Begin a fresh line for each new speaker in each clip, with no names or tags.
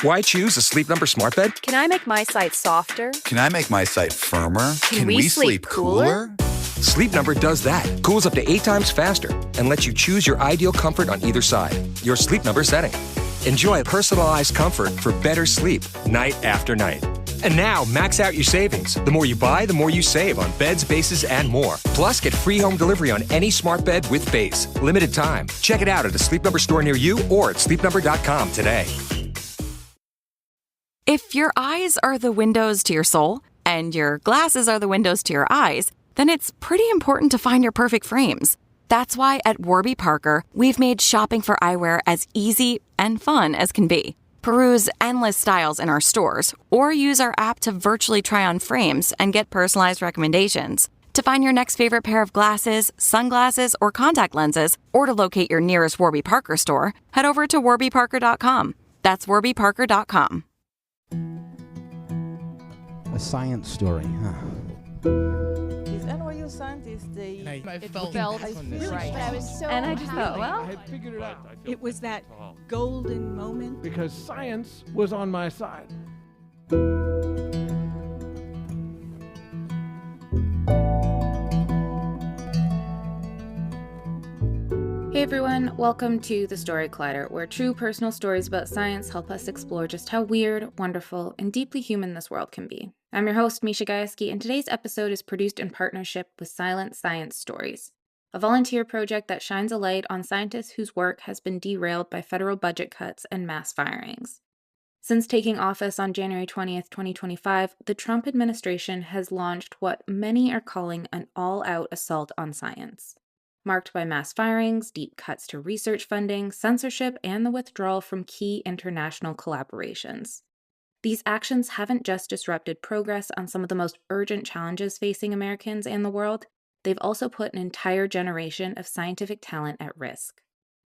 Why choose a Sleep Number smart bed?
Can I make my site softer?
Can I make my site firmer?
Can we sleep cooler?
Sleep Number does that. Cools up to 8 times faster and lets you choose your ideal comfort on either side. Your Sleep Number setting. Enjoy personalized comfort for better sleep night after night. And now, max out your savings. The more you buy, the more you save on beds, bases, and more. Plus, get free home delivery on any smart bed with base. Limited time. Check it out at a Sleep Number store near you or at sleepnumber.com today.
If your eyes are the windows to your soul and your glasses are the windows to your eyes, then it's pretty important to find your perfect frames. That's why at Warby Parker, we've made shopping for eyewear as easy and fun as can be. Peruse endless styles in our stores or use our app to virtually try on frames and get personalized recommendations. To find your next favorite pair of glasses, sunglasses, or contact lenses, or to locate your nearest Warby Parker store, head over to warbyparker.com. That's warbyparker.com.
A science story, huh?
These NYU scientists,
I
it
felt
felt
really
right.
but I was so
And I just thought,
happy.
well,
I had figured it out.
It was that golden moment.
Because science was on my side.
Hey everyone, welcome to The Story Collider, where true personal stories about science help us explore just how weird, wonderful, and deeply human this world can be. I'm your host, Misha Gajewski, and today's episode is produced in partnership with Silent Science Stories, a volunteer project that shines a light on scientists whose work has been derailed by federal budget cuts and mass firings. Since taking office on January 20th, 2025, the Trump administration has launched what many are calling an all-out assault on science, marked by mass firings, deep cuts to research funding, censorship, and the withdrawal from key international collaborations. These actions haven't just disrupted progress on some of the most urgent challenges facing Americans and the world, they've also put an entire generation of scientific talent at risk.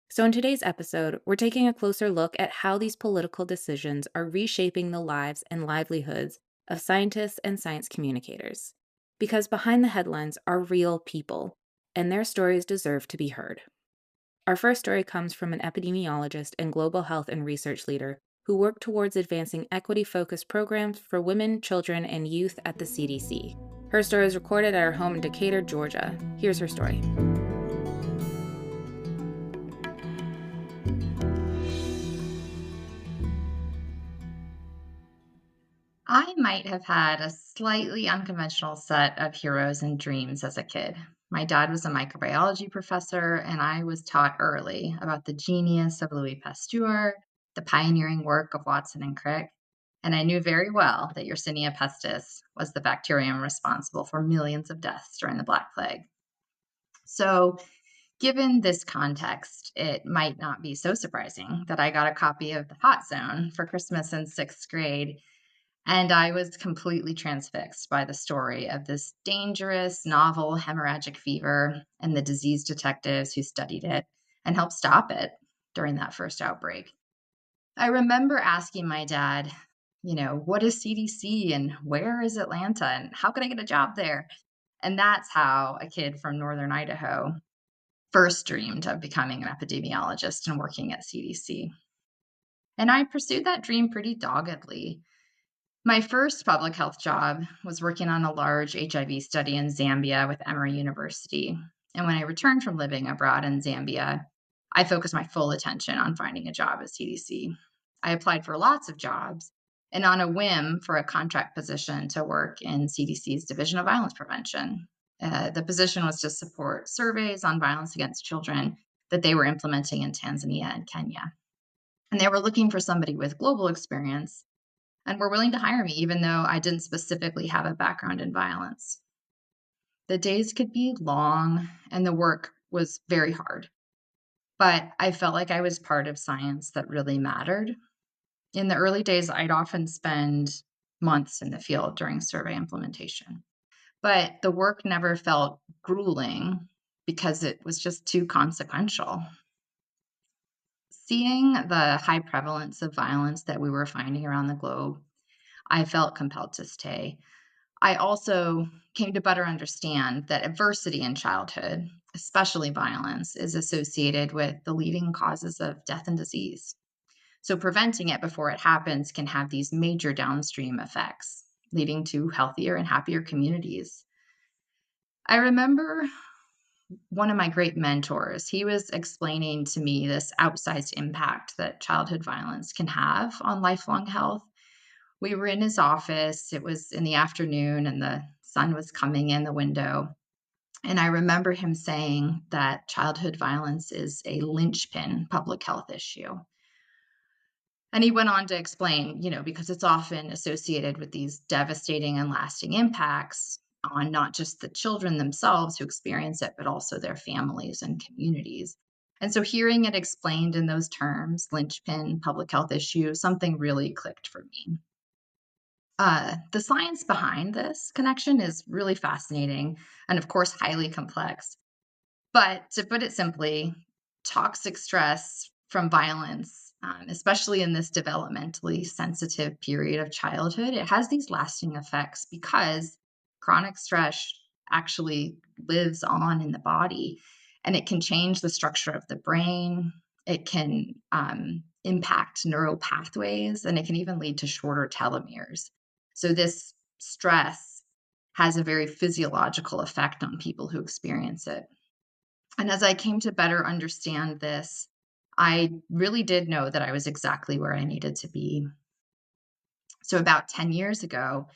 So in today's episode, we're taking a closer look at how these political decisions are reshaping the lives and livelihoods of scientists and science communicators. Because behind the headlines are real people, and their stories deserve to be heard. Our first story comes from an epidemiologist and global health and research leader who worked towards advancing equity-focused programs for women, children, and youth at the CDC. Her story is recorded at her home in Decatur, Georgia. Here's her story.
I might have had a slightly unconventional set of heroes and dreams as a kid. My dad was a microbiology professor, and I was taught early about the genius of Louis Pasteur, the pioneering work of Watson and Crick, and I knew very well that Yersinia pestis was the bacterium responsible for millions of deaths during the Black Plague. So, given this context, it might not be so surprising that I got a copy of The Hot Zone for Christmas in 6th grade. And I was completely transfixed by the story of this dangerous, novel hemorrhagic fever and the disease detectives who studied it and helped stop it during that first outbreak. I remember asking my dad, what is CDC and where is Atlanta and how can I get a job there? And that's how a kid from Northern Idaho first dreamed of becoming an epidemiologist and working at CDC. And I pursued that dream pretty doggedly. My first public health job was working on a large HIV study in Zambia with Emory University. And when I returned from living abroad in Zambia, I focused my full attention on finding a job at CDC. I applied for lots of jobs and on a whim for a contract position to work in CDC's Division of Violence Prevention. The position was to support surveys on violence against children that they were implementing in Tanzania and Kenya. And they were looking for somebody with global experience and were willing to hire me, even though I didn't specifically have a background in violence. The days could be long, and the work was very hard. But I felt like I was part of science that really mattered. In the early days, I'd often spend months in the field during survey implementation. But the work never felt grueling because it was just too consequential. Seeing the high prevalence of violence that we were finding around the globe, I felt compelled to stay. I also came to better understand that adversity in childhood, especially violence, is associated with the leading causes of death and disease. So preventing it before it happens can have these major downstream effects, leading to healthier and happier communities. I remember one of my great mentors, he was explaining to me this outsized impact that childhood violence can have on lifelong health. We were in his office. It was in the afternoon and the sun was coming in the window. And I remember him saying that childhood violence is a linchpin public health issue. And he went on to explain, because it's often associated with these devastating and lasting impacts on not just the children themselves who experience it, but also their families and communities. And so hearing it explained in those terms, linchpin, public health issue, something really clicked for me. The science behind this connection is really fascinating and, of course, highly complex. But to put it simply, toxic stress from violence, especially in this developmentally sensitive period of childhood, it has these lasting effects because chronic stress actually lives on in the body and it can change the structure of the brain. It can impact neural pathways and it can even lead to shorter telomeres. So this stress has a very physiological effect on people who experience it. And as I came to better understand this, I really did know that I was exactly where I needed to be. So about 10 years ago,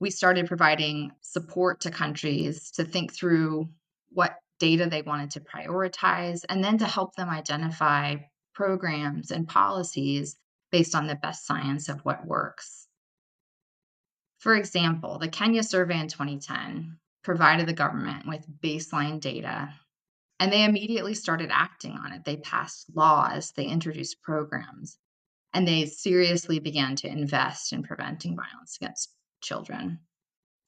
we started providing support to countries to think through what data they wanted to prioritize and then to help them identify programs and policies based on the best science of what works. For example, the Kenya survey in 2010 provided the government with baseline data, and they immediately started acting on it. They passed laws, they introduced programs, and they seriously began to invest in preventing violence against children.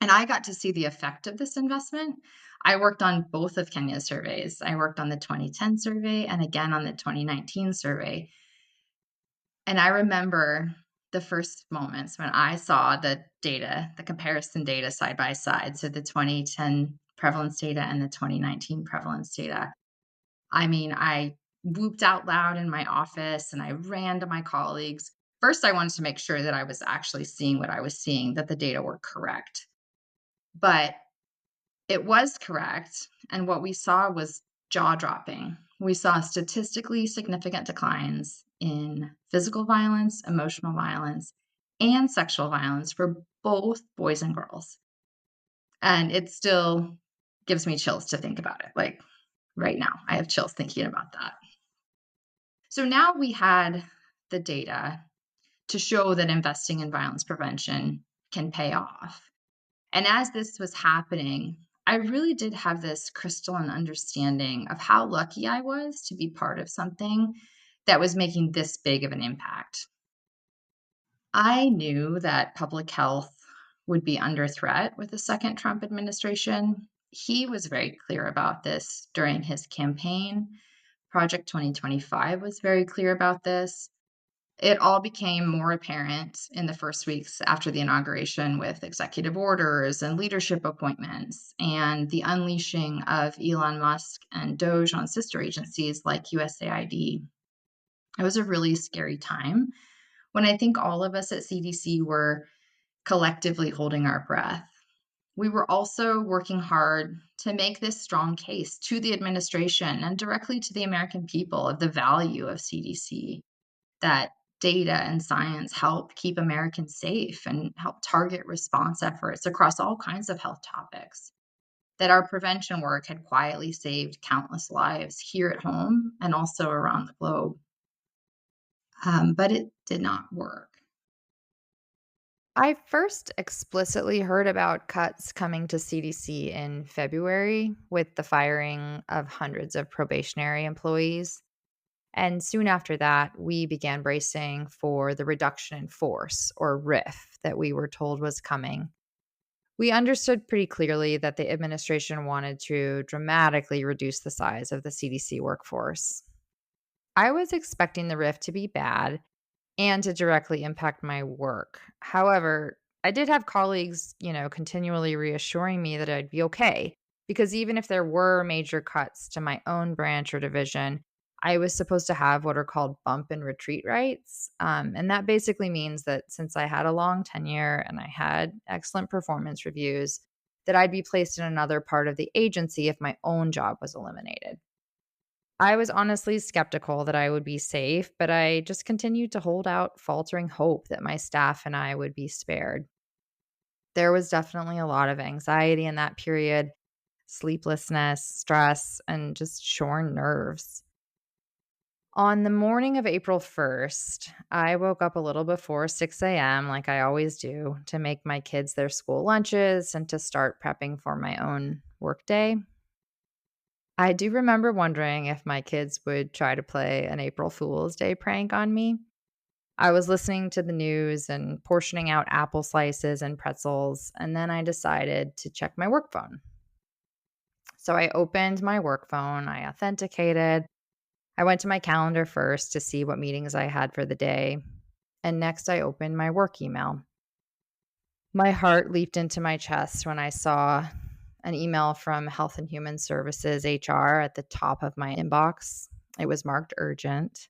And I got to see the effect of this investment. I worked on both of Kenya's surveys. I worked on the 2010 survey and again on the 2019 survey. And I remember the first moments when I saw the data, the comparison data side by side. So the 2010 prevalence data and the 2019 prevalence data. I mean, I whooped out loud in my office and I ran to my colleagues. First, I wanted to make sure that I was actually seeing what I was seeing, that the data were correct. But it was correct. And what we saw was jaw-dropping. We saw statistically significant declines in physical violence, emotional violence, and sexual violence for both boys and girls. And it still gives me chills to think about it. Like right now, I have chills thinking about that. So now we had the data to show that investing in violence prevention can pay off. And as this was happening, I really did have this crystalline understanding of how lucky I was to be part of something that was making this big of an impact. I knew that public health would be under threat with the second Trump administration. He was very clear about this during his campaign. Project 2025 was very clear about this. It all became more apparent in the first weeks after the inauguration with executive orders and leadership appointments and the unleashing of Elon Musk and Doge on sister agencies like USAID. It was a really scary time when I think all of us at CDC were collectively holding our breath. We were also working hard to make this strong case to the administration and directly to the American people of the value of CDC, that data and science help keep Americans safe and help target response efforts across all kinds of health topics, that our prevention work had quietly saved countless lives here at home and also around the globe. But it did not work.
I first explicitly heard about cuts coming to CDC in February with the firing of hundreds of probationary employees. And soon after that, we began bracing for the reduction in force, or RIF, that we were told was coming. We understood pretty clearly that the administration wanted to dramatically reduce the size of the CDC workforce. I was expecting the RIF to be bad and to directly impact my work. However, I did have colleagues, continually reassuring me that I'd be okay, because even if there were major cuts to my own branch or division, I was supposed to have what are called bump and retreat rights. And that basically means that since I had a long tenure and I had excellent performance reviews, that I'd be placed in another part of the agency if my own job was eliminated. I was honestly skeptical that I would be safe, but I just continued to hold out faltering hope that my staff and I would be spared. There was definitely a lot of anxiety in that period, sleeplessness, stress, and just shorn nerves. On the morning of April 1st, I woke up a little before 6 a.m., like I always do, to make my kids their school lunches and to start prepping for my own workday. I do remember wondering if my kids would try to play an April Fool's Day prank on me. I was listening to the news and portioning out apple slices and pretzels, and then I decided to check my work phone. So I opened my work phone, I authenticated. I went to my calendar first to see what meetings I had for the day, and next I opened my work email. My heart leaped into my chest when I saw an email from Health and Human Services HR at the top of my inbox. It was marked urgent.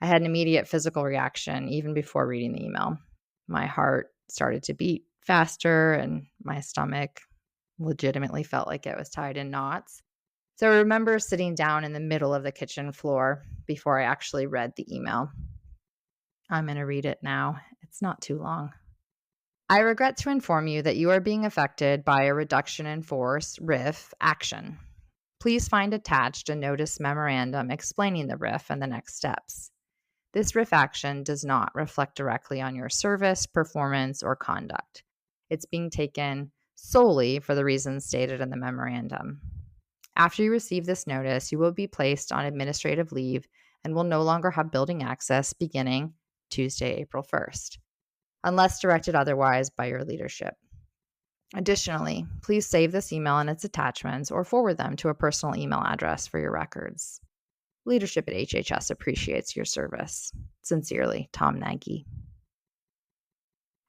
I had an immediate physical reaction even before reading the email. My heart started to beat faster, and my stomach legitimately felt like it was tied in knots. So I remember sitting down in the middle of the kitchen floor before I actually read the email. I'm going to read it now. It's not too long. I regret to inform you that you are being affected by a reduction in force, RIF, action. Please find attached a notice memorandum explaining the RIF and the next steps. This RIF action does not reflect directly on your service, performance, or conduct. It's being taken solely for the reasons stated in the memorandum. After you receive this notice, you will be placed on administrative leave and will no longer have building access beginning Tuesday, April 1st, unless directed otherwise by your leadership. Additionally, please save this email and its attachments or forward them to a personal email address for your records. Leadership at HHS appreciates your service. Sincerely, Tom Nagy.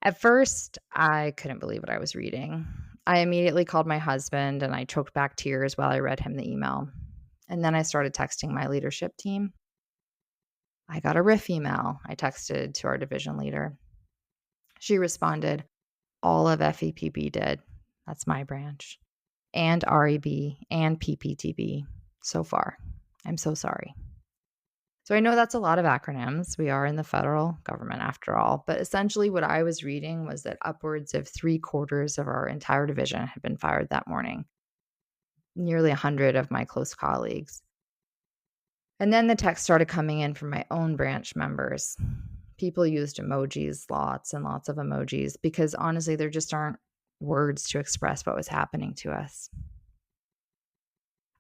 At first, I couldn't believe what I was reading. I immediately called my husband and I choked back tears while I read him the email. And then I started texting my leadership team. I got a RIF email, I texted to our division leader. She responded, all of FEPB did. That's my branch. And REB and PPTB so far. I'm so sorry. So I know that's a lot of acronyms. We are in the federal government after all. But essentially what I was reading was that upwards of 3/4 of our entire division had been fired that morning. Nearly 100 of my close colleagues. And then the text started coming in from my own branch members. People used emojis, lots and lots of emojis, because honestly, there just aren't words to express what was happening to us.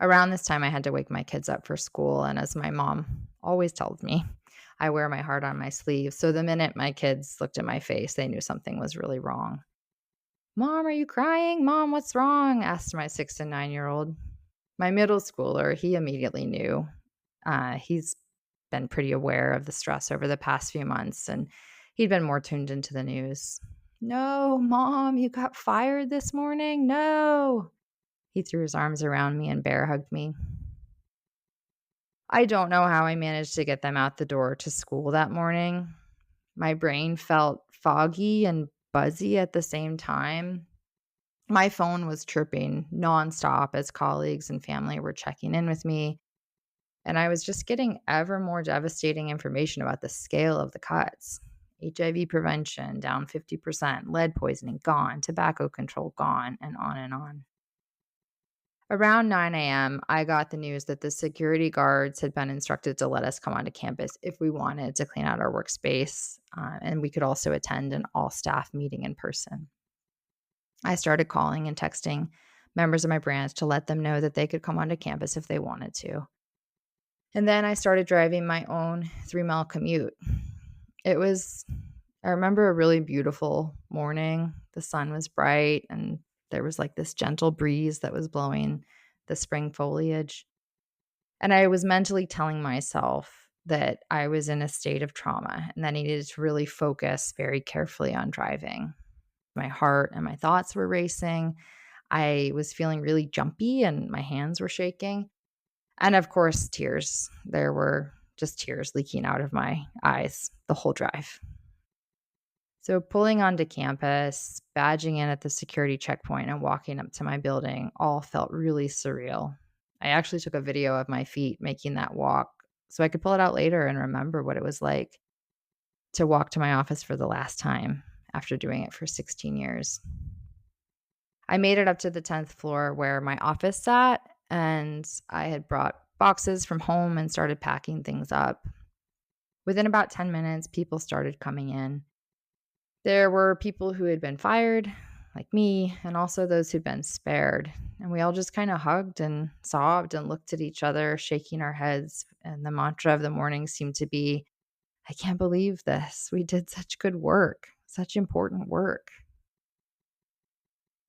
Around this time, I had to wake my kids up for school, and as my mom always tells me, I wear my heart on my sleeve. So the minute my kids looked at my face, they knew something was really wrong. Mom, are you crying? Mom, what's wrong? Asked my 6 and 9-year-old. My middle schooler, he immediately knew. He's been pretty aware of the stress over the past few months, and he'd been more tuned into the news. No, Mom, you got fired this morning? No. He threw his arms around me and bear hugged me. I don't know how I managed to get them out the door to school that morning. My brain felt foggy and buzzy at the same time. My phone was chirping nonstop as colleagues and family were checking in with me. And I was just getting ever more devastating information about the scale of the cuts. HIV prevention down 50%, lead poisoning gone, tobacco control gone, and on and on. Around 9 a.m., I got the news that the security guards had been instructed to let us come onto campus if we wanted to clean out our workspace, and we could also attend an all-staff meeting in person. I started calling and texting members of my branch to let them know that they could come onto campus if they wanted to. And then I started driving my own 3-mile commute. I remember a really beautiful morning. The sun was bright and there was like this gentle breeze that was blowing the spring foliage. And I was mentally telling myself that I was in a state of trauma and that I needed to really focus very carefully on driving. My heart and my thoughts were racing. I was feeling really jumpy and my hands were shaking. And of course, tears. There were just tears leaking out of my eyes the whole drive. So pulling onto campus, badging in at the security checkpoint, and walking up to my building all felt really surreal. I actually took a video of my feet making that walk so I could pull it out later and remember what it was like to walk to my office for the last time after doing it for 16 years. I made it up to the 10th floor where my office sat, and I had brought boxes from home and started packing things up. Within about 10 minutes, people started coming in. There were people who had been fired, like me, and also those who'd been spared. And we all just kind of hugged and sobbed and looked at each other, shaking our heads. And the mantra of the morning seemed to be, I can't believe this. We did such good work, such important work.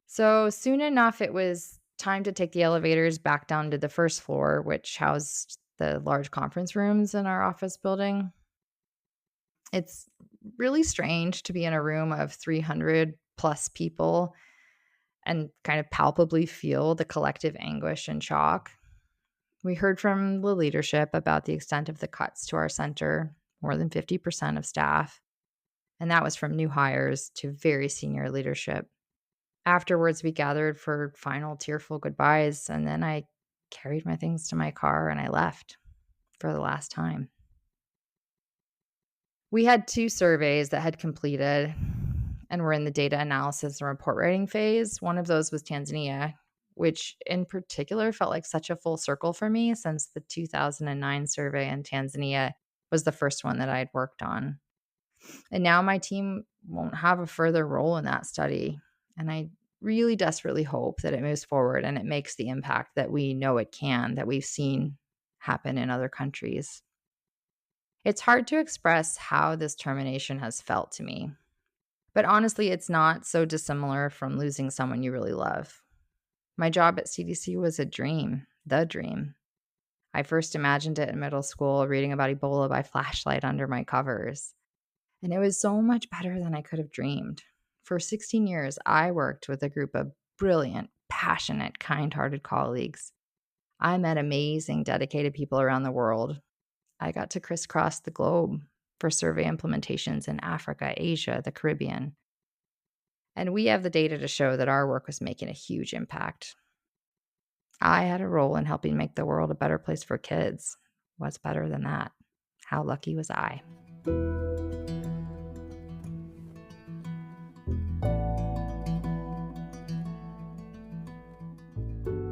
So soon enough, it was time to take the elevators back down to the first floor, which housed the large conference rooms in our office building. It's really strange to be in a room of 300 plus people and kind of palpably feel the collective anguish and shock. We heard from the leadership about the extent of the cuts to our center, more than 50% of staff, and that was from new hires to very senior leadership. Afterwards, we gathered for final tearful goodbyes, and then I carried my things to my car and I left for the last time. We had 2 surveys that had completed and were in the data analysis and report writing phase. One of those was Tanzania, which in particular felt like such a full circle for me since the 2009 survey in Tanzania was the first one that I had worked on. And now my team won't have a further role in that study. And I really desperately hope that it moves forward and it makes the impact that we know it can, that we've seen happen in other countries. It's hard to express how this termination has felt to me. But honestly, it's not so dissimilar from losing someone you really love. My job at CDC was a dream, the dream. I first imagined it in middle school, reading about Ebola by flashlight under my covers. And it was so much better than I could have dreamed. For 16 years, I worked with a group of brilliant, passionate, kind-hearted colleagues. I met amazing, dedicated people around the world. I got to crisscross the globe for survey implementations in Africa, Asia, the Caribbean. And we have the data to show that our work was making a huge impact. I had a role in helping make the world a better place for kids. What's better than that? How lucky was I?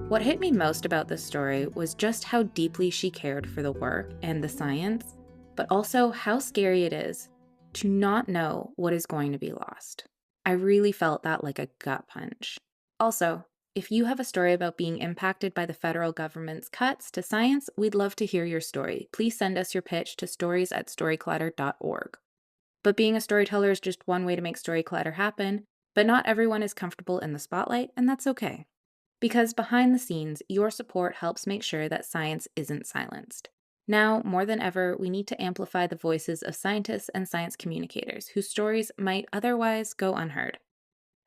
What hit me most about this story was just how deeply she cared for the work and the science, but also how scary it is to not know what is going to be lost. I really felt that like a gut punch. Also, if you have a story about being impacted by the federal government's cuts to science, we'd love to hear your story. Please send us your pitch to stories@storyclatter.org. But being a storyteller is just one way to make Storyclatter happen, but not everyone is comfortable in the spotlight, and that's okay. Because behind the scenes, your support helps make sure that science isn't silenced. Now, more than ever, we need to amplify the voices of scientists and science communicators whose stories might otherwise go unheard.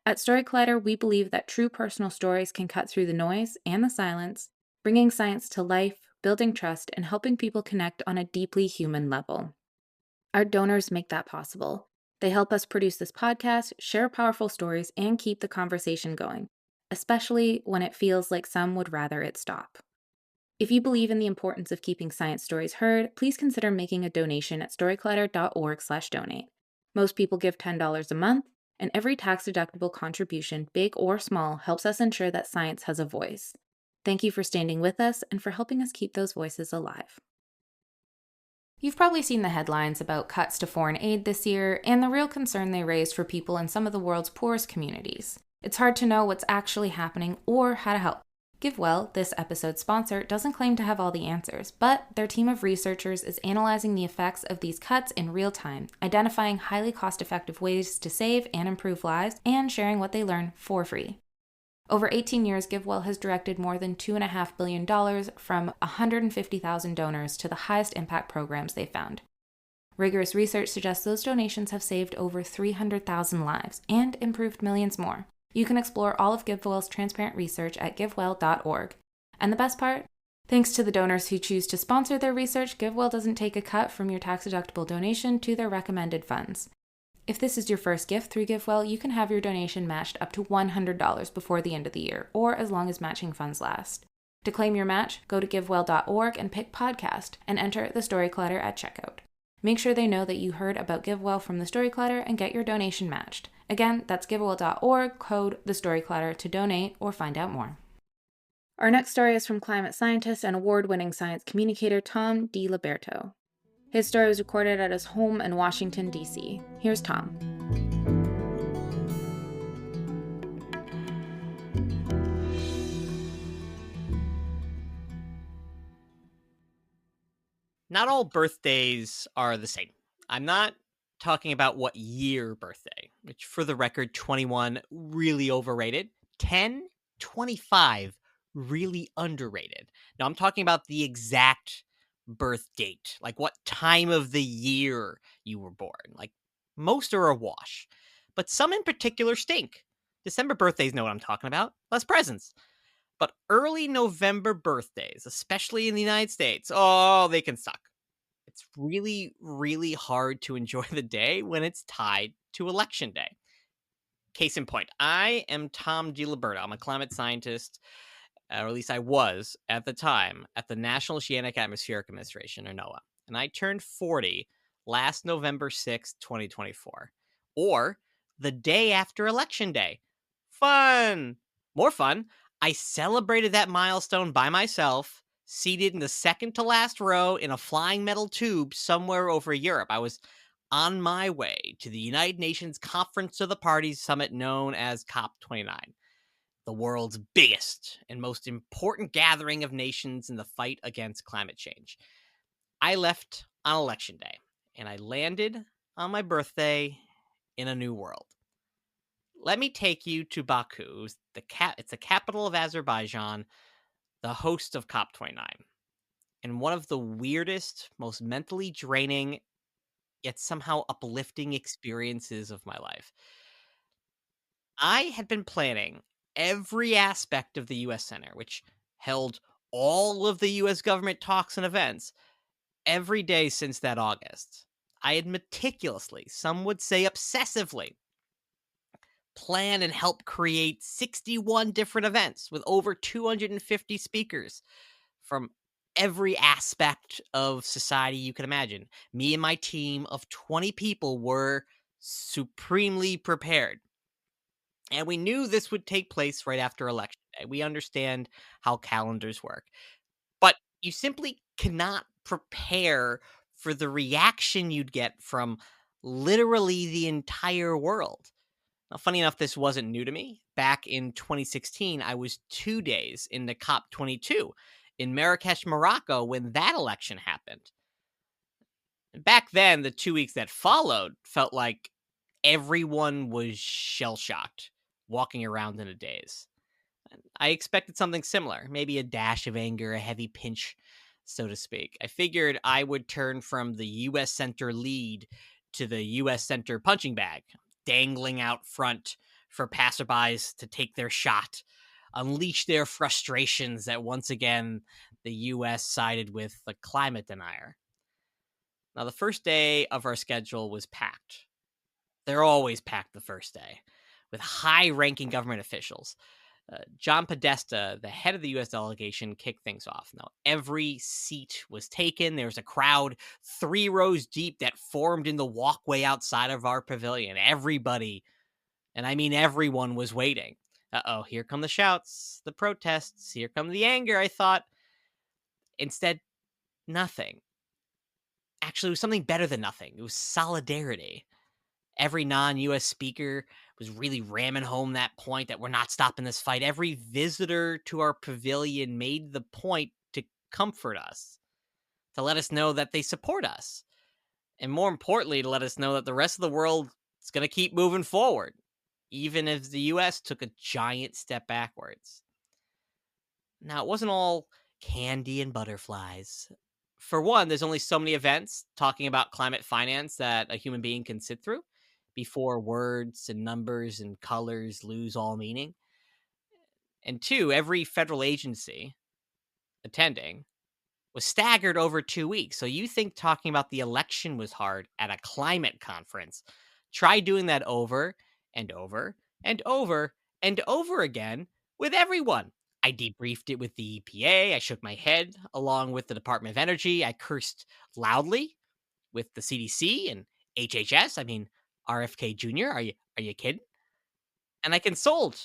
At Storyclatter, we believe that true personal stories can cut through the noise and the silence, bringing science to life, building trust, and helping people connect on a deeply human level. Our donors make that possible. They help us produce this podcast, share powerful stories, and keep the conversation going, especially when it feels like some would rather it stop. If you believe in the importance of keeping science stories heard, please consider making a donation at storyclatter.org/donate. Most people give $10 a month, and every tax-deductible contribution, big or small, helps us ensure that science has a voice. Thank you for standing with us and for helping us keep those voices alive. You've probably seen the headlines about cuts to foreign aid this year and the real concern they raised for people in some of the world's poorest communities. It's hard to know what's actually happening or how to help. GiveWell, this episode's sponsor, doesn't claim to have all the answers, but their team of researchers is analyzing the effects of these cuts in real time, identifying highly cost-effective ways to save and improve lives, and sharing what they learn for free. Over 18 years, GiveWell has directed more than $2.5 billion from 150,000 donors to the highest impact programs they found. Rigorous research suggests those donations have saved over 300,000 lives and improved millions more. You can explore all of GiveWell's transparent research at givewell.org. And the best part? Thanks to the donors who choose to sponsor their research, GiveWell doesn't take a cut from your tax-deductible donation to their recommended funds. If this is your first gift through GiveWell, you can have your donation matched up to $100 before the end of the year, or as long as matching funds last. To claim your match, go to givewell.org and pick podcast, and enter the Story Clutter at checkout. Make sure they know that you heard about GiveWell from the Story Clutter and get your donation matched. Again, that's givewell.org, code the Story Clutter to donate or find out more. Our next story is from climate scientist and award-winning science communicator Tom Di Liberto. His story was recorded at his home in Washington, D.C. Here's Tom.
Not all birthdays are the same. I'm not talking about what year birthday, which for the record, 21, really overrated. 10, 25, really underrated. Now I'm talking about the exact birth date, like what time of the year you were born. Like most are a wash, but some in particular stink. December birthdays know what I'm talking about. Less presents. But early November birthdays, especially in the United States, oh, they can suck. It's really, really hard to enjoy the day when it's tied to election day. Case in point, I am Tom Di Liberto. I'm a climate scientist, or at least I was at the time, at the National Oceanic Atmospheric Administration, or NOAA. And I turned 40 last November 6th, 2024. Or the day after Election Day. Fun! More fun, I celebrated that milestone by myself, seated in the second to last row in a flying metal tube somewhere over Europe. I was on my way to the United Nations Conference of the Parties summit known as COP29, the world's biggest and most important gathering of nations in the fight against climate change. I left on Election Day, and I landed on my birthday in a new world. Let me take you to Baku. It's the capital of Azerbaijan, the host of COP29, and one of the weirdest, most mentally draining, yet somehow uplifting experiences of my life. I had been planning every aspect of the U.S. Center, which held all of the U.S. government talks and events, every day since that August. I had meticulously, some would say obsessively, plan and help create 61 different events with over 250 speakers from every aspect of society you can imagine. Me and my team of 20 people were supremely prepared. And we knew this would take place right after Election Day. We understand how calendars work. But you simply cannot prepare for the reaction you'd get from literally the entire world. Now, funny enough, this wasn't new to me. Back in 2016, I was 2 days into COP22 in Marrakesh, Morocco, when that election happened. Back then, the 2 weeks that followed felt like everyone was shell-shocked, walking around in a daze. I expected something similar, maybe a dash of anger, a heavy pinch, so to speak. I figured I would turn from the U.S. Center lead to the U.S. Center punching bag, dangling out front for passerbys to take their shot, unleash their frustrations that once again the U.S. sided with the climate denier. Now, the first day of our schedule was packed. They're always packed the first day, with high-ranking government officials. John Podesta, the head of the U.S. delegation, kicked things off. Now, every seat was taken. There was a crowd 3 rows deep that formed in the walkway outside of our pavilion. Everybody, and I mean everyone, was waiting. Uh-oh, here come the shouts, the protests, here come the anger, I thought. Instead, nothing. Actually, it was something better than nothing. It was solidarity. Every non-U.S. speaker was really ramming home that point that we're not stopping this fight. Every visitor to our pavilion made the point to comfort us, to let us know that they support us, and more importantly, to let us know that the rest of the world is going to keep moving forward, even if the U.S. took a giant step backwards. Now, it wasn't all candy and butterflies. For one, there's only so many events talking about climate finance that a human being can sit through before words and numbers and colors lose all meaning. And two, every federal agency, attending was staggered over 2 weeks. So you think talking about the election was hard at a climate conference. Try doing that over and over and over and over again with everyone. I debriefed it with the EPA. I shook my head along with the Department of Energy. I cursed loudly with the CDC and HHS. I mean, RFK Jr. Are you kidding? And I consoled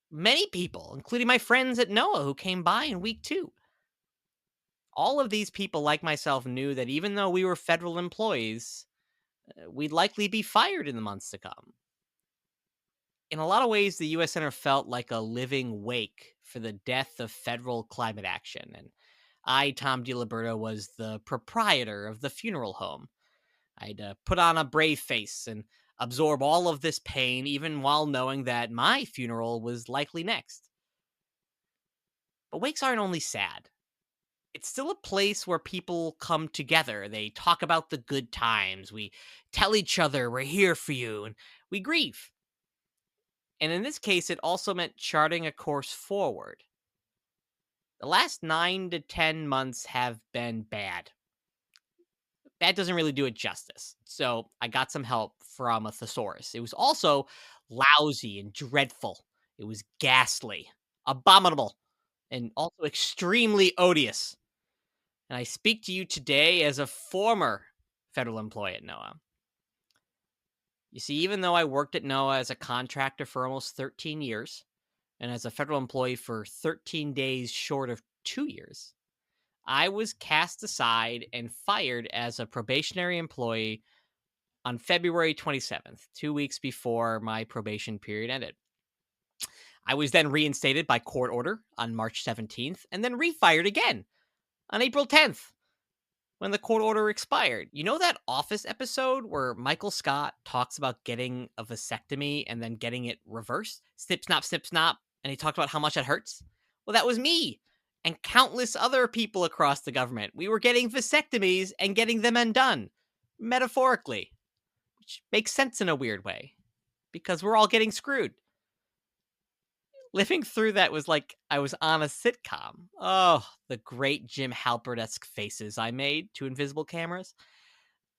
many people, including my friends at NOAA who came by in week 2. All of these people, like myself, knew that even though we were federal employees, we'd likely be fired in the months to come. In a lot of ways, the U.S. Center felt like a living wake for the death of federal climate action. And I, Tom Di Liberto, was the proprietor of the funeral home. I'd put on a brave face and absorb all of this pain, even while knowing that my funeral was likely next. But wakes aren't only sad. It's still a place where people come together. They talk about the good times. We tell each other we're here for you, and we grieve. And in this case, it also meant charting a course forward. The last 9 to 10 months have been bad. That doesn't really do it justice. So I got some help from a thesaurus. It was also lousy and dreadful. It was ghastly, abominable, and also extremely odious. And I speak to you today as a former federal employee at NOAA. You see, even though I worked at NOAA as a contractor for almost 13 years, and as a federal employee for 13 days short of 2 years, I was cast aside and fired as a probationary employee on February 27th, 2 weeks before my probation period ended. I was then reinstated by court order on March 17th, and then refired again on April 10th. When the court order expired. You know that Office episode where Michael Scott talks about getting a vasectomy and then getting it reversed? Snip, snap, and he talked about how much it hurts? Well, that was me and countless other people across the government. We were getting vasectomies and getting them undone, metaphorically, which makes sense in a weird way, because we're all getting screwed. Living through that was like I was on a sitcom. Oh, the great Jim Halpert-esque faces I made to invisible cameras.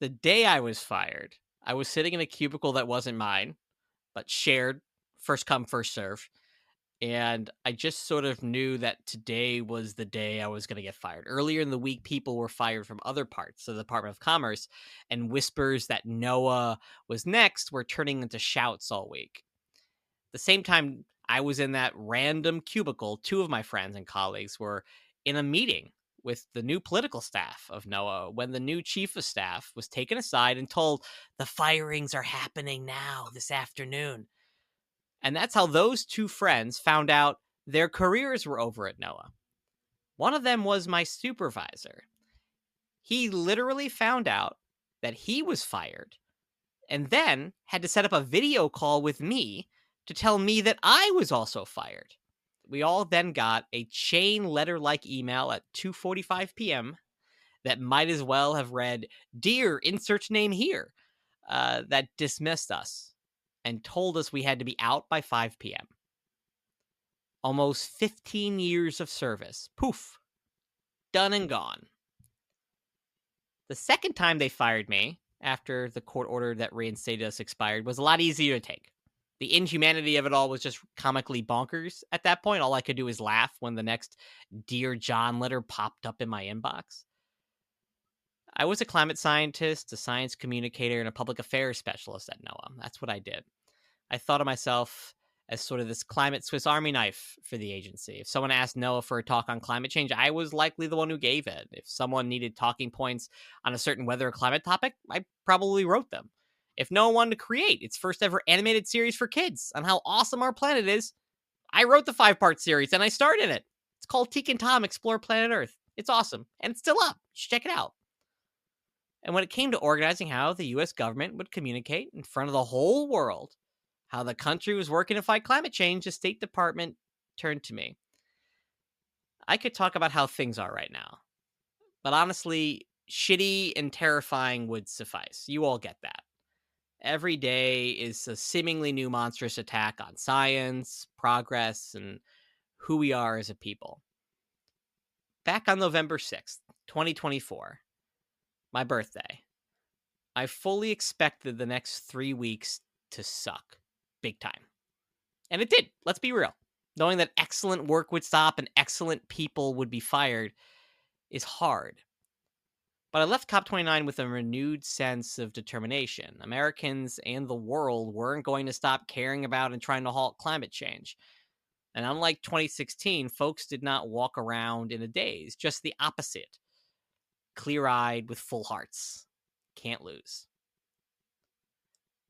The day I was fired, I was sitting in a cubicle that wasn't mine, but shared, first come, first serve. And I just sort of knew that today was the day I was going to get fired. Earlier in the week, people were fired from other parts of the Department of Commerce, and whispers that NOAA was next were turning into shouts all week. At the same time I was in that random cubicle, 2 of my friends and colleagues were in a meeting with the new political staff of NOAA when the new chief of staff was taken aside and told, the firings are happening now, this afternoon. And that's how those 2 friends found out their careers were over at NOAA. One of them was my supervisor. He literally found out that he was fired and then had to set up a video call with me to tell me that I was also fired. We all then got a chain letter-like email at 2:45 p.m. that might as well have read, "Dear insert name here," that dismissed us and told us we had to be out by 5 p.m. Almost 15 years of service. Poof. Done and gone. The second time they fired me, after the court order that reinstated us expired, was a lot easier to take. The inhumanity of it all was just comically bonkers at that point. All I could do was laugh when the next Dear John letter popped up in my inbox. I was a climate scientist, a science communicator, and a public affairs specialist at NOAA. That's what I did. I thought of myself as sort of this climate Swiss Army knife for the agency. If someone asked NOAA for a talk on climate change, I was likely the one who gave it. If someone needed talking points on a certain weather or climate topic, I probably wrote them. If no one wanted to create its first ever animated series for kids on how awesome our planet is, I wrote the 5-part series and I starred in it. It's called Teak and Tom Explore Planet Earth. It's awesome. And it's still up. You should check it out. And when it came to organizing how the US government would communicate in front of the whole world how the country was working to fight climate change, the State Department turned to me. I could talk about how things are right now, but honestly, shitty and terrifying would suffice. You all get that. Every day is a seemingly new monstrous attack on science, progress, and who we are as a people. back on November 6th, 2024, my birthday, I fully expected the next 3 weeks to suck big time. And it did, let's be real. Knowing that excellent work would stop and excellent people would be fired is hard. But I left COP29 with a renewed sense of determination. Americans and the world weren't going to stop caring about and trying to halt climate change. And unlike 2016, folks did not walk around in a daze, just the opposite. Clear-eyed with full hearts. Can't lose.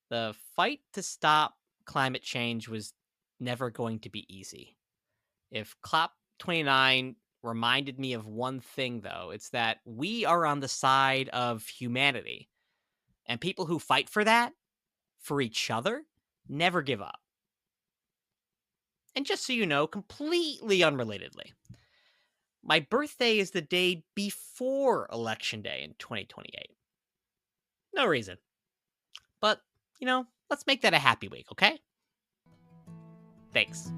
The fight to stop climate change was never going to be easy. If COP29 reminded me of one thing, though, it's that we are on the side of humanity. And people who fight for that, for each other, never give up. And just so you know, completely unrelatedly, my birthday is the day before Election Day in 2028. No reason. But, let's make that a happy week, okay? Thanks.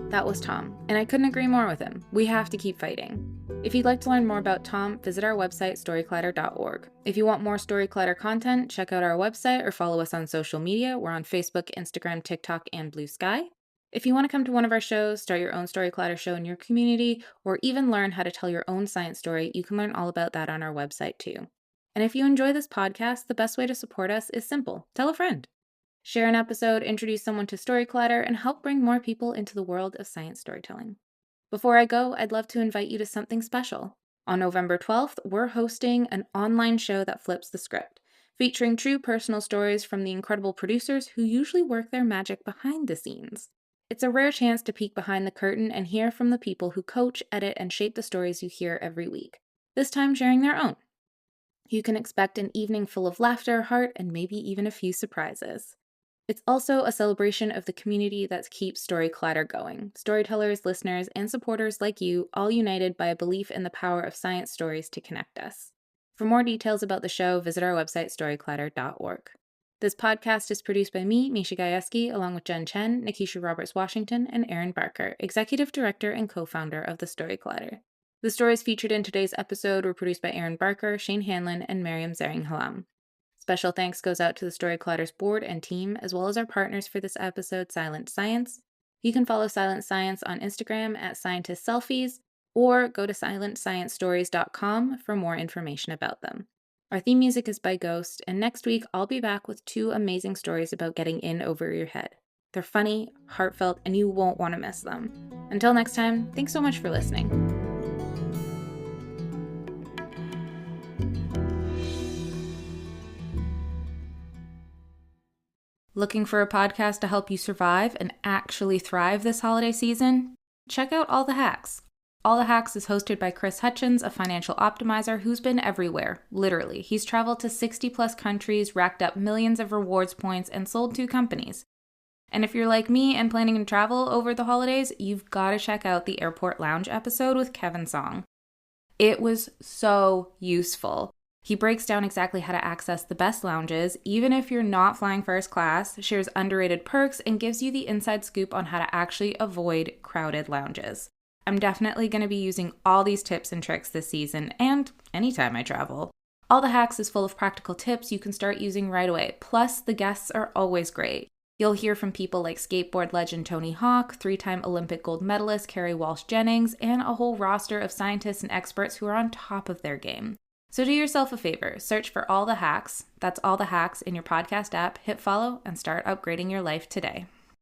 That was Tom, and I couldn't agree more with him. We have to keep fighting. If you'd like to learn more about Tom, visit our website, storyclatter.org. If you want more Storyclatter content, check out our website or follow us on social media. We're on Facebook, Instagram, TikTok, and Blue Sky. If you want to come to one of our shows, start your own Storyclatter show in your community, or even learn how to tell your own science story, you can learn all about that on our website too. And if you enjoy this podcast, the best way to support us is simple. Tell a friend. Share an episode, introduce someone to Storyclatter, and help bring more people into the world of science storytelling. Before I go, I'd love to invite you to something special. On November 12th, we're hosting an online show that flips the script, featuring true personal stories from the incredible producers who usually work their magic behind the scenes. It's a rare chance to peek behind the curtain and hear from the people who coach, edit, and shape the stories you hear every week, this time sharing their own. You can expect an evening full of laughter, heart, and maybe even a few surprises. It's also a celebration of the community that keeps Storyclatter going. Storytellers, listeners, and supporters like you, all united by a belief in the power of science stories to connect us. For more details about the show, visit our website, storyclatter.org. This podcast is produced by me, Misha Gajewski, along with Jen Chen, Nikisha Roberts-Washington, and Erin Barker, Executive Director and co-founder of the Storyclatter. The stories featured in today's episode were produced by Erin Barker, Shane Hanlon, and Miriam Zering-Halam. Special thanks goes out to the Storyclatter's board and team, as well as our partners for this episode, Silent Science. You can follow Silent Science on Instagram at Scientist Selfies, or go to silentsciencestories.com for more information about them. Our theme music is by Ghost, and next week I'll be back with 2 amazing stories about getting in over your head. They're funny, heartfelt, and you won't want to miss them. Until next time, thanks so much for listening. Looking for a podcast to help you survive and actually thrive this holiday season? Check out All the Hacks. All the Hacks is hosted by Chris Hutchins, a financial optimizer who's been everywhere, literally. He's traveled to 60 plus countries, racked up millions of rewards points, and sold 2 companies. And if you're like me and planning to travel over the holidays, you've got to check out the Airport Lounge episode with Kevin Song. It was so useful. He breaks down exactly how to access the best lounges, even if you're not flying first class, shares underrated perks, and gives you the inside scoop on how to actually avoid crowded lounges. I'm definitely going to be using all these tips and tricks this season and anytime I travel. All the Hacks is full of practical tips you can start using right away, plus the guests are always great. You'll hear from people like skateboard legend Tony Hawk, 3-time Olympic gold medalist Carrie Walsh Jennings, and a whole roster of scientists and experts who are on top of their game. So do yourself a favor, search for All the Hacks, that's All the Hacks in your podcast app, hit follow, and start upgrading your life today.